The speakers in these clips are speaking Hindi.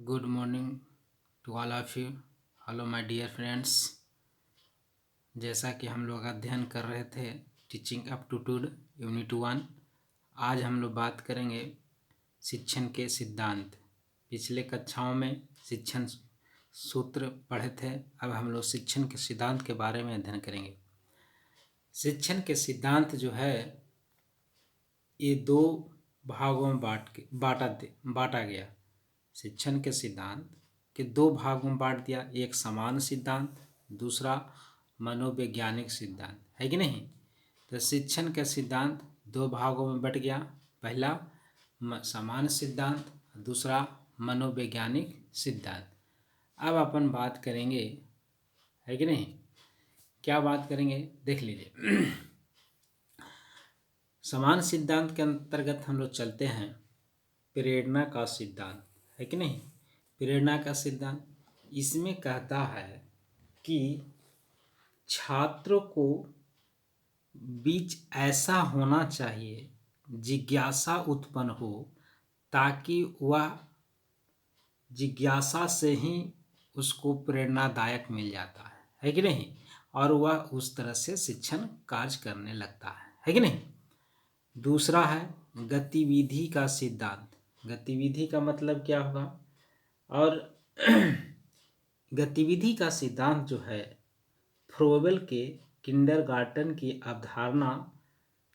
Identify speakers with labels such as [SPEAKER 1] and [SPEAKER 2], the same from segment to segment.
[SPEAKER 1] Good morning to all of you. Hello my dear friends. जैसा कि हम लोग अध्ययन कर रहे थे टीचिंग एप्टीट्यूड यूनिट 1, आज हम लोग बात करेंगे शिक्षण के सिद्धांत। पिछले कक्षाओं में शिक्षण सूत्र पढ़े थे, अब हम लोग शिक्षण के सिद्धांत के बारे में अध्ययन करेंगे। शिक्षण के सिद्धांत जो है ये दो भागों में बांटा गया। शिक्षण के सिद्धांत के दो भागों में बांट दिया, एक समान सिद्धांत, दूसरा मनोवैज्ञानिक सिद्धांत, है कि नहीं। तो शिक्षण का सिद्धांत दो भागों में बट गया, पहला समान सिद्धांत, दूसरा मनोवैज्ञानिक सिद्धांत। अब अपन बात करेंगे, है कि नहीं, क्या बात करेंगे देख लीजिए। समान सिद्धांत के अंतर्गत हम लोग चलते हैं प्रेरणा का सिद्धांत, है कि नहीं। प्रेरणा का सिद्धांत इसमें कहता है कि छात्रों को बीच ऐसा होना चाहिए, जिज्ञासा उत्पन्न हो, ताकि वह जिज्ञासा से ही उसको प्रेरणादायक मिल जाता है कि नहीं, और वह उस तरह से शिक्षण कार्य करने लगता है कि नहीं। दूसरा है गतिविधि का सिद्धांत। गतिविधि का मतलब क्या होगा, और गतिविधि का सिद्धांत जो है फ्रोबेल के किंडरगार्टन की अवधारणा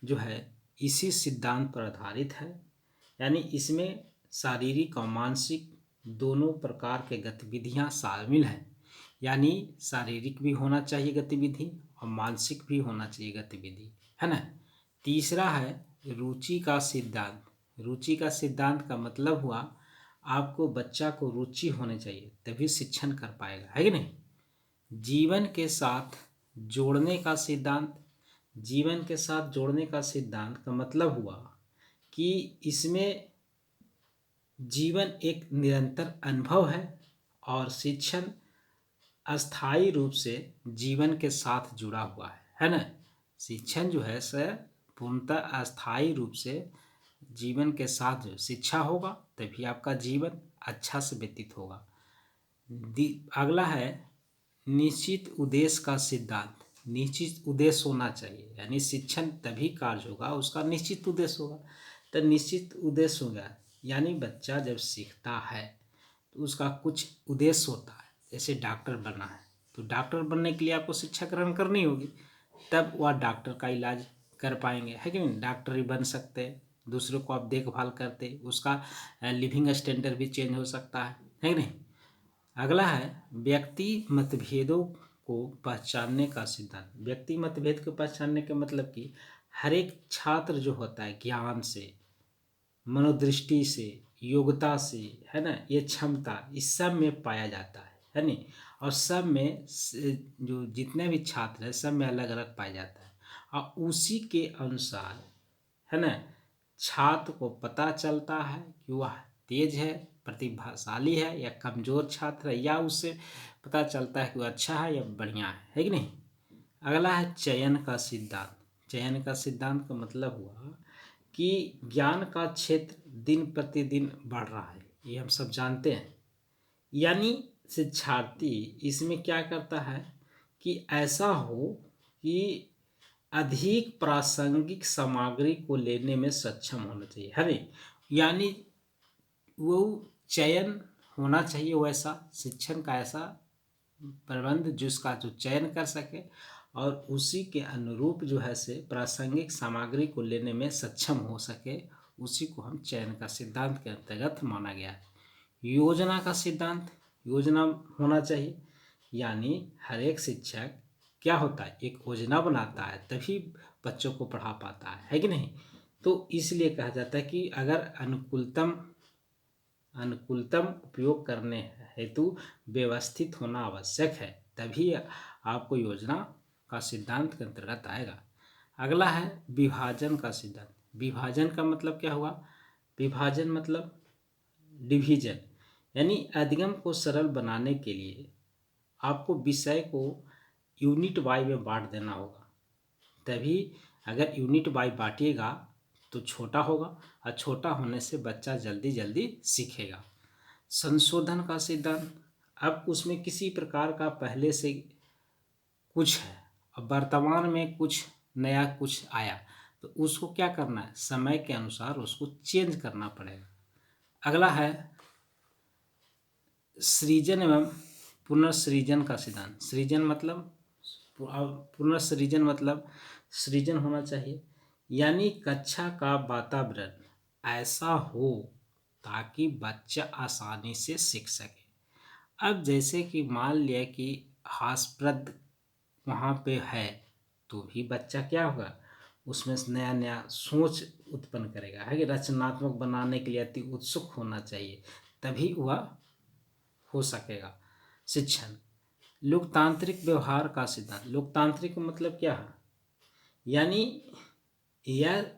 [SPEAKER 1] जो है इसी सिद्धांत पर आधारित है। यानी इसमें शारीरिक और मानसिक दोनों प्रकार के गतिविधियां शामिल हैं। यानी शारीरिक भी होना चाहिए गतिविधि और मानसिक भी होना चाहिए गतिविधि, है ना। तीसरा है रुचि का सिद्धांत। रुचि का सिद्धांत का मतलब हुआ आपको बच्चा को रुचि होनी चाहिए, तभी शिक्षण कर पाएगा, है कि नहीं। जीवन के साथ जोड़ने का सिद्धांत। जीवन के साथ जोड़ने का सिद्धांत का मतलब हुआ कि इसमें जीवन एक निरंतर अनुभव है और शिक्षण अस्थायी रूप से जीवन के साथ जुड़ा हुआ है ना। शिक्षण जो है सर पूर्णतः अस्थायी रूप से जीवन के साथ जो शिक्षा होगा तभी आपका जीवन अच्छा से व्यतीत होगा। अगला है निश्चित उद्देश्य का सिद्धांत। निश्चित उद्देश्य होना चाहिए, यानी शिक्षण तभी कार्य होगा उसका निश्चित उद्देश्य होगा। तो निश्चित उद्देश्य होगा यानी बच्चा जब सीखता है तो उसका कुछ उद्देश्य होता है। जैसे डॉक्टर बनना है तो डॉक्टर बनने के लिए आपको शिक्षा ग्रहण करनी होगी, तब वह डॉक्टर का इलाज कर पाएंगे, है कि नहीं। डॉक्टर ही बन सकते हैं, दूसरों को आप देखभाल करते, उसका लिविंग स्टैंडर्ड भी चेंज हो सकता है कि नहीं। अगला है व्यक्ति मतभेदों को पहचानने का सिद्धांत। व्यक्ति मतभेद को पहचानने का मतलब कि हर एक छात्र जो होता है ज्ञान से, मनोदृष्टि से, योग्यता से, है ना, ये क्षमता इस सब में पाया जाता है नहीं। और सब में जो जितने भी छात्र हैं सब में अलग अलग पाया जाता है, और उसी के अनुसार, है ना, छात्र को पता चलता है कि वह तेज है, प्रतिभाशाली है या कमजोर छात्र है, या उससे पता चलता है कि वह अच्छा है या बढ़िया है कि नहीं। अगला है चयन का सिद्धांत। चयन का सिद्धांत का मतलब हुआ कि ज्ञान का क्षेत्र दिन प्रतिदिन बढ़ रहा है, ये हम सब जानते हैं। यानी शिक्षार्थी इसमें क्या करता है कि ऐसा हो कि अधिक प्रासंगिक सामग्री को लेने में सक्षम होना चाहिए, है नहीं। यानी वो चयन होना चाहिए वैसा, शिक्षण का ऐसा प्रबंध जिसका जो चयन कर सके और उसी के अनुरूप जो है से प्रासंगिक सामग्री को लेने में सक्षम हो सके, उसी को हम चयन का सिद्धांत के अंतर्गत माना गया है। योजना का सिद्धांत। योजना होना चाहिए, यानी हर एक शिक्षक क्या होता है, एक योजना बनाता है तभी बच्चों को पढ़ा पाता है कि नहीं। तो इसलिए कहा जाता है कि अगर अनुकूलतम उपयोग करने हेतु व्यवस्थित होना आवश्यक है, तभी आपको योजना का सिद्धांत के अंतर्गत आएगा। अगला है विभाजन का सिद्धांत। विभाजन का मतलब क्या हुआ, विभाजन मतलब डिवीजन, यानी अधिगम को सरल बनाने के लिए आपको विषय को यूनिट वाई में बांट देना होगा, तभी अगर यूनिट वाई बांटिएगा तो छोटा होगा, और छोटा होने से बच्चा जल्दी जल्दी सीखेगा। संशोधन का सिद्धांत, अब उसमें किसी प्रकार का पहले से कुछ है, अब वर्तमान में कुछ नया कुछ आया, तो उसको क्या करना है, समय के अनुसार उसको चेंज करना पड़ेगा। अगला है सृजन एवं पुनर्सृजन का सिद्धांत। सृजन मतलब पुनर्सृजन मतलब सृजन होना चाहिए, यानी कक्षा का वातावरण ऐसा हो ताकि बच्चा आसानी से सीख सके। अब जैसे कि मान लिया कि हास्यप्रद वहाँ पे है, तो भी बच्चा क्या होगा, उसमें से नया नया सोच उत्पन्न करेगा, है कि रचनात्मक बनाने के लिए अति उत्सुक होना चाहिए, तभी वह हो सकेगा। शिक्षण, लोकतांत्रिक व्यवहार का सिद्धांत। लोकतांत्रिक का मतलब क्या है, यानी यह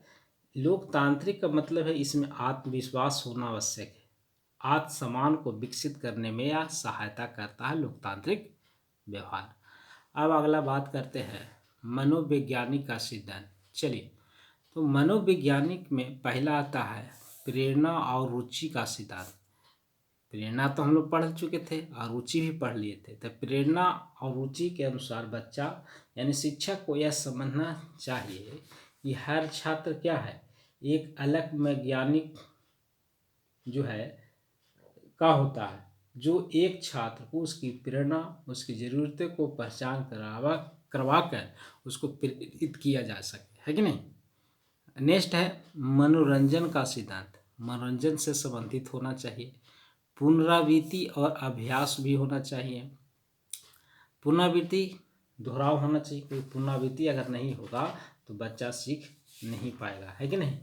[SPEAKER 1] लोकतांत्रिक का मतलब है इसमें आत्मविश्वास होना आवश्यक है, आत्मसम्मान को विकसित करने में यह सहायता करता है लोकतांत्रिक व्यवहार। अब अगला बात करते हैं मनोवैज्ञानिक का सिद्धांत। चलिए, तो मनोवैज्ञानिक में पहला आता है प्रेरणा और रुचि का सिद्धांत। प्रेरणा तो हम लोग पढ़ चुके थे और रुचि भी पढ़ लिए थे। तो प्रेरणा और रुचि के अनुसार बच्चा यानी शिक्षक को यह समझना चाहिए कि हर छात्र क्या है, एक अलग वैज्ञानिक जो है का होता है, जो एक छात्र को उसकी प्रेरणा, उसकी ज़रूरतों को पहचान करवा कर उसको प्रेरित किया जा सके, है कि नहीं। नेक्स्ट है मनोरंजन का सिद्धांत। मनोरंजन से संबंधित होना चाहिए, पुनरावृत्ति और अभ्यास भी होना चाहिए। पुनरावृत्ति दोहराव होना चाहिए, कोई पुनरावृत्ति अगर नहीं होगा तो बच्चा सीख नहीं पाएगा, है कि नहीं।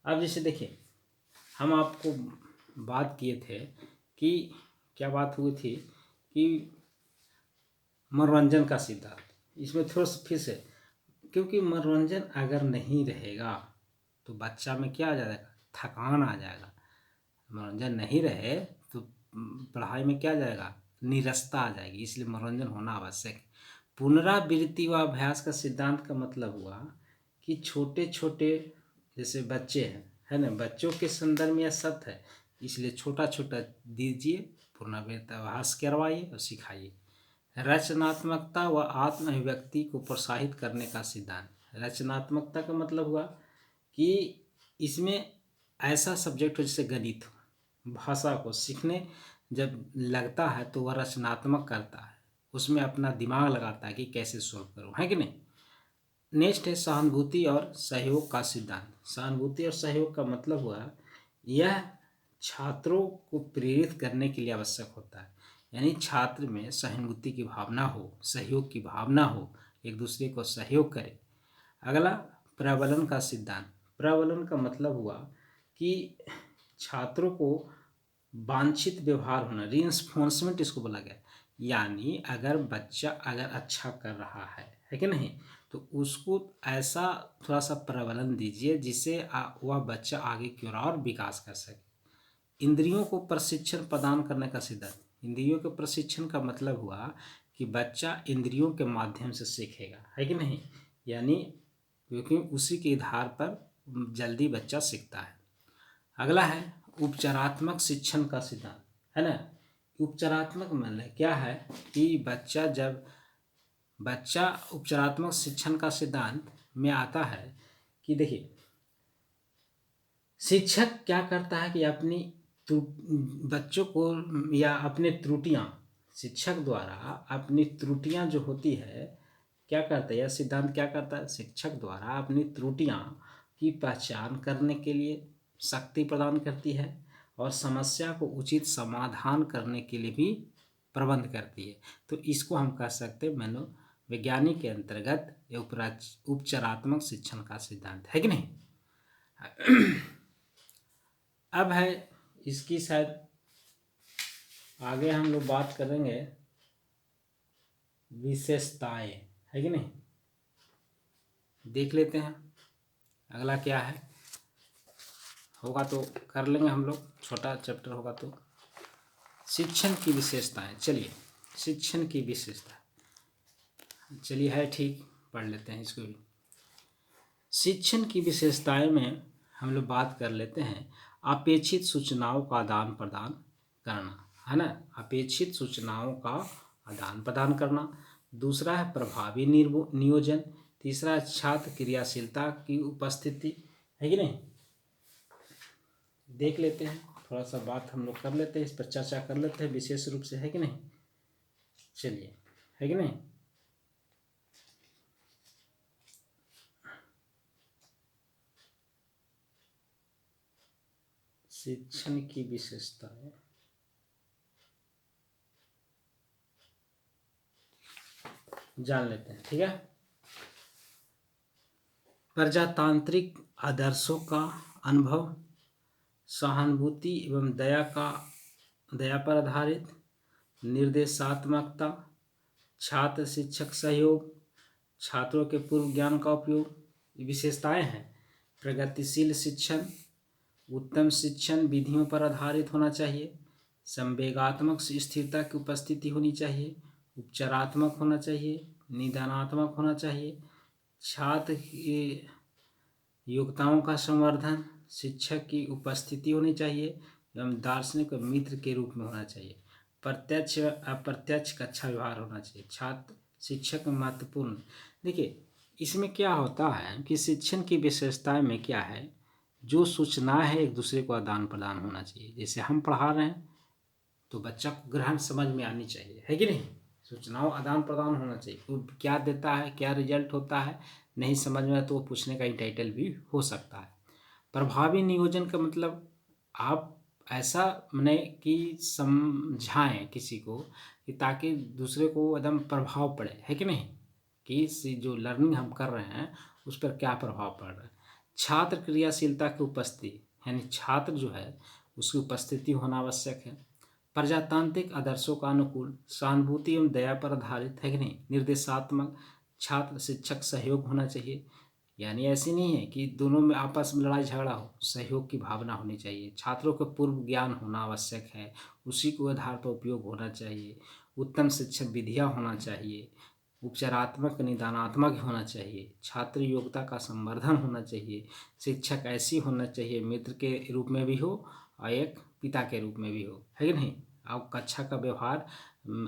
[SPEAKER 1] अब जैसे देखिए, हम आपको बात किए थे कि क्या बात हुई थी कि मनोरंजन का सिद्धांत, इसमें थोड़ा सा फिर से, क्योंकि मनोरंजन अगर नहीं रहेगा तो बच्चा में क्या आ जाएगा, थकान आ जाएगा। मनोरंजन नहीं रहे तो पढ़ाई में क्या आ जाएगा, नीरसता आ जाएगी, इसलिए मनोरंजन होना आवश्यक है। पुनरावृत्ति व अभ्यास का सिद्धांत का मतलब हुआ कि छोटे छोटे जैसे बच्चे हैं, है ना, बच्चों के संदर्भ में यह सत्य है, इसलिए छोटा छोटा दीजिए, पुनरावृत्ति अभ्यास करवाइए और सिखाइए। रचनात्मकता व आत्म अभिव्यक्ति को प्रोत्साहित करने का सिद्धांत। रचनात्मकता का मतलब हुआ कि इसमें ऐसा सब्जेक्ट हो जैसे गणित हो, भाषा को सीखने जब लगता है तो वह रचनात्मक करता है, उसमें अपना दिमाग लगाता है कि कैसे सोल्व करूँ, है कि नहीं। नेक्स्ट है सहानुभूति और सहयोग का सिद्धांत। सहानुभूति और सहयोग का मतलब हुआ यह छात्रों को प्रेरित करने के लिए आवश्यक होता है, यानी छात्र में सहानुभूति की भावना हो, सहयोग की भावना हो, एक दूसरे को सहयोग करे। अगला प्रबलन का सिद्धांत। प्रबलन का मतलब हुआ कि छात्रों को वांछित व्यवहार होना, रीइंफोर्समेंट इसको बोला गया, यानी अगर बच्चा अगर अच्छा कर रहा है कि नहीं, तो उसको ऐसा थोड़ा सा प्रबलन दीजिए जिससे वह बच्चा आगे की ओर और विकास कर सके। इंद्रियों को प्रशिक्षण प्रदान करने का सिद्धांत। इंद्रियों के प्रशिक्षण का मतलब हुआ कि बच्चा इंद्रियों के माध्यम से सीखेगा, है कि नहीं, यानी क्योंकि उसी के आधार पर जल्दी बच्चा सीखता है। अगला है उपचारात्मक शिक्षण का सिद्धांत, है ना। उपचारात्मक मतलब क्या है कि बच्चा उपचारात्मक शिक्षण का सिद्धांत में आता है कि देखिए, शिक्षक क्या करता है कि अपनी बच्चों को या अपने त्रुटियां, शिक्षक द्वारा अपनी त्रुटियां जो होती है क्या करता है, यह सिद्धांत क्या करता है, शिक्षक द्वारा अपनी त्रुटियां की पहचान करने के लिए शक्ति प्रदान करती है और समस्या को उचित समाधान करने के लिए भी प्रबंध करती है। तो इसको हम कह सकते हैं मनोवैज्ञानिक के अंतर्गत उपचारात्मक शिक्षण का सिद्धांत, है कि नहीं। अब है इसकी शायद आगे हम लोग बात करेंगे विशेषताएं, है कि नहीं, देख लेते हैं अगला क्या है, होगा तो कर लेंगे हम लोग, छोटा चैप्टर होगा तो। शिक्षण की विशेषताएं, चलिए शिक्षण की विशेषता, चलिए है ठीक, पढ़ लेते हैं इसको भी। शिक्षण की विशेषताएं में हम लोग बात कर लेते हैं अपेक्षित सूचनाओं का आदान प्रदान, करना, है ना, अपेक्षित सूचनाओं का आदान प्रदान करना। दूसरा है प्रभावी नियोजन। तीसरा है छात्र क्रियाशीलता की उपस्थिति, है कि नहीं। देख लेते हैं, थोड़ा सा बात हम लोग कर लेते हैं, इस पर चर्चा कर लेते हैं विशेष रूप से, है कि नहीं। चलिए, है कि नहीं। शिक्षण की विशेषताएं, जान लेते हैं, ठीक है। प्रजातांत्रिक आदर्शों का अनुभव, सहानुभूति एवं दया पर आधारित, निर्देशात्मकता, छात्र शिक्षक सहयोग, छात्रों के पूर्व ज्ञान का उपयोग, ये विशेषताएं हैं। प्रगतिशील शिक्षण, उत्तम शिक्षण विधियों पर आधारित होना चाहिए। संवेगात्मक स्थिरता की उपस्थिति होनी चाहिए। उपचारात्मक होना चाहिए। निदानात्मक होना चाहिए। छात्र की योग्यताओं का संवर्धन, शिक्षक की उपस्थिति होनी चाहिए एवं दार्शनिक और मित्र के रूप में होना चाहिए। प्रत्यक्ष अप्रत्यक्ष कक्षा व्यवहार होना चाहिए। छात्र शिक्षक में महत्वपूर्ण, देखिए इसमें क्या होता है कि शिक्षण की विशेषताएं में क्या है, जो सूचना है एक दूसरे को आदान प्रदान होना चाहिए। जैसे हम पढ़ा रहे हैं तो बच्चा को ग्रहण समझ में आनी चाहिए, है कि नहीं। सूचनाओं आदान प्रदान होना चाहिए। वो क्या देता है, क्या रिजल्ट होता है, नहीं समझ में आए तो वो पूछने का टाइटल भी हो सकता है। प्रभावी नियोजन का मतलब आप ऐसा मने कि समझाएं किसी को कि ताकि दूसरे को एकदम प्रभाव पड़े, है कि नहीं, कि जो लर्निंग हम कर रहे हैं उस पर क्या प्रभाव पड़ रहा है। छात्र क्रियाशीलता की उपस्थिति, यानी छात्र जो है उसकी उपस्थिति होना आवश्यक है। प्रजातांत्रिक आदर्शों का अनुकूल, सहानुभूति एवं दया पर आधारित, है कि नहीं। निर्देशात्मक, छात्र शिक्षक सहयोग होना चाहिए, यानी ऐसी नहीं है कि दोनों में आपस में लड़ाई झगड़ा हो, सहयोग की भावना होनी चाहिए। छात्रों को पूर्व ज्ञान होना आवश्यक है, उसी को आधार पर उपयोग होना चाहिए। उत्तम शिक्षण विधियाँ होना चाहिए। उपचारात्मक निदानात्मक होना चाहिए। छात्र योग्यता का संवर्धन होना चाहिए। शिक्षक ऐसी होना चाहिए मित्र के रूप में भी हो और एक पिता के रूप में भी हो, है कि नहीं। और कक्षा का व्यवहार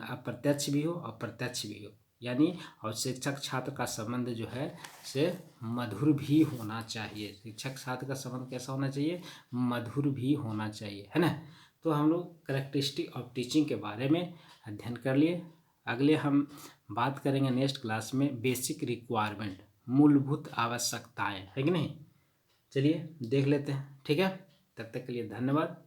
[SPEAKER 1] अप्रत्यक्ष भी हो अप्रत्यक्ष भी हो, यानी और शिक्षक छात्र का संबंध जो है से मधुर भी होना चाहिए। शिक्षक छात्र का संबंध कैसा होना चाहिए, मधुर भी होना चाहिए, है ना। तो हम लोग करेक्टरिस्टिक ऑफ टीचिंग के बारे में अध्ययन कर लिए। अगले हम बात करेंगे नेक्स्ट क्लास में बेसिक रिक्वायरमेंट, मूलभूत आवश्यकताएं, है कि नहीं। चलिए देख लेते हैं, ठीक है। तब तक के लिए धन्यवाद।